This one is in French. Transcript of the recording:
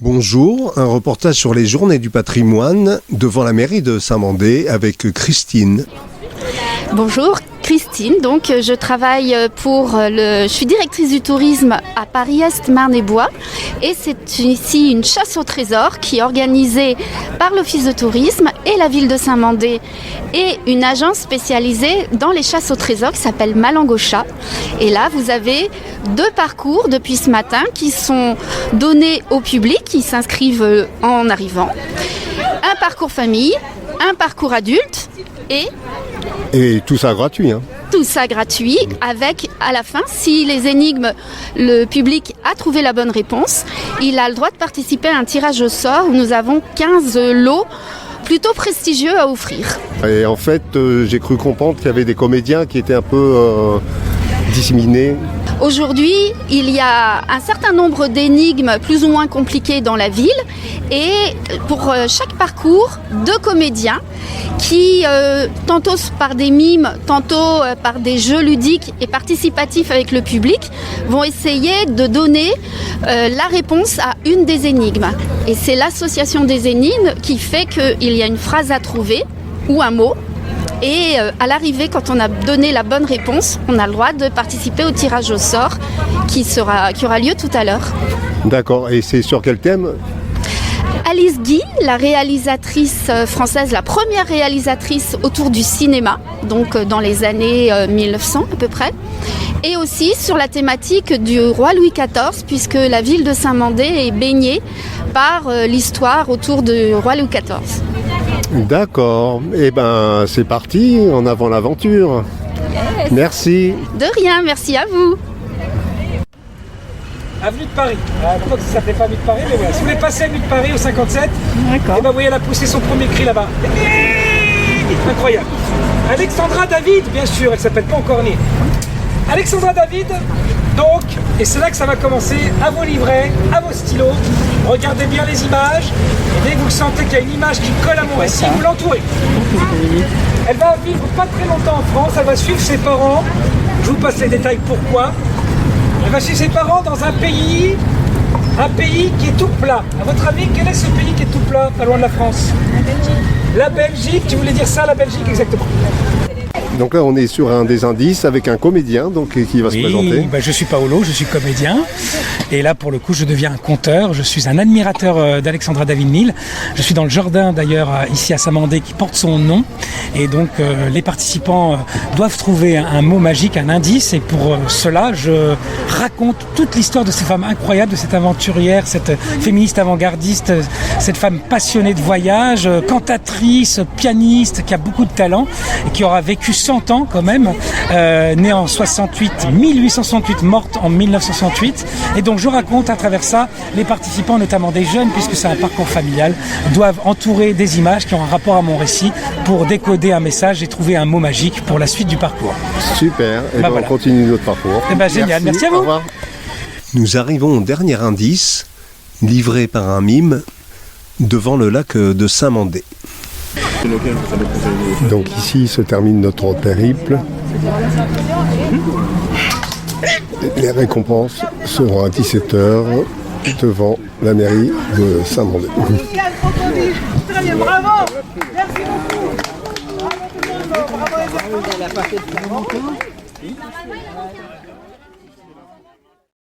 Bonjour, un reportage sur les Journées du patrimoine devant la mairie de Saint-Mandé avec Christine. Bonjour, Christine. Donc, je travaille je suis directrice du tourisme à Paris-Est, Marne-et-Bois. Et c'est ici une chasse au trésor qui est organisée par l'Office de tourisme et la ville de Saint-Mandé et une agence spécialisée dans les chasses au trésor qui s'appelle Malangocha. Et là, vous avez 2 parcours depuis ce matin qui sont donnés au public, qui s'inscrivent en arrivant. Un parcours famille, un parcours adulte Et tout ça gratuit, hein. Tout ça gratuit, avec à la fin, si les énigmes, le public a trouvé la bonne réponse, il a le droit de participer à un tirage au sort où nous avons 15 lots plutôt prestigieux à offrir. Et en fait, j'ai cru comprendre qu'il y avait des comédiens qui étaient un peu disséminés. Aujourd'hui, il y a un certain nombre d'énigmes plus ou moins compliquées dans la ville et pour chaque parcours, 2 comédiens qui, tantôt par des mimes, tantôt par des jeux ludiques et participatifs avec le public, vont essayer de donner la réponse à une des énigmes. Et c'est l'association des énigmes qui fait qu'il y a une phrase à trouver ou un mot. Et à l'arrivée, quand on a donné la bonne réponse, on a le droit de participer au tirage au sort qui aura lieu tout à l'heure. D'accord, et c'est sur quel thème ? Alice Guy, la réalisatrice française, la première réalisatrice autour du cinéma, donc dans les années 1900 à peu près, et aussi sur la thématique du roi Louis XIV, puisque la ville de Saint-Mandé est baignée par l'histoire autour du roi Louis XIV. D'accord, et ben c'est parti, en avant l'aventure. Yes. Merci. De rien, merci à vous. Avenue de Paris. Pourquoi ça s'appelait pas Avenue de Paris, mais voilà. Si vous voulez passer Avenue de Paris au 57, et ben vous voyez, elle a poussé son premier cri là-bas. Incroyable. Alexandra David, bien sûr, elle s'appelle pas encore née. Alexandra David, donc, et c'est là que ça va commencer, à vos livrets, à vos stylos. Regardez bien les images, et dès que vous sentez qu'il y a une image qui colle à mon récit, vous l'entourez. Elle va vivre pas très longtemps en France, elle va suivre ses parents. Je vous passe les détails pourquoi. Elle va suivre ses parents dans un pays qui est tout plat. À votre avis, quel est ce pays qui est tout plat, pas loin de la France ? La Belgique. La Belgique, tu voulais dire ça, la Belgique, exactement. Donc là, on est sur un des indices avec un comédien donc, qui va se présenter. Oui, je suis Paolo, je suis comédien. Et là, pour le coup, je deviens un conteur. Je suis un admirateur d'Alexandra David-Nil. Je suis dans le jardin, d'ailleurs, ici à Saint-Mandé, qui porte son nom. Et donc, les participants doivent trouver un mot magique, un indice. Et pour cela, je raconte toute l'histoire de cette femme incroyable, de cette aventurière, cette féministe avant-gardiste, cette femme passionnée de voyage, cantatrice, pianiste, qui a beaucoup de talent et qui aura vécu 100 ans quand même, née en 1868, morte en 1968. Et donc je raconte à travers ça, les participants, notamment des jeunes, puisque c'est un parcours familial, doivent entourer des images qui ont un rapport à mon récit pour décoder un message et trouver un mot magique pour la suite du parcours. Super, et voilà. On continue notre parcours. Génial, merci à vous. Au revoir. Nous arrivons au dernier indice, livré par un mime, devant le lac de Saint-Mandé. Donc ici se termine notre périple. Les récompenses seront à 17h devant la mairie de Saint-Mandé. Très bien, bravo. Merci beaucoup. Bravo tout le monde. Bravo les enfants.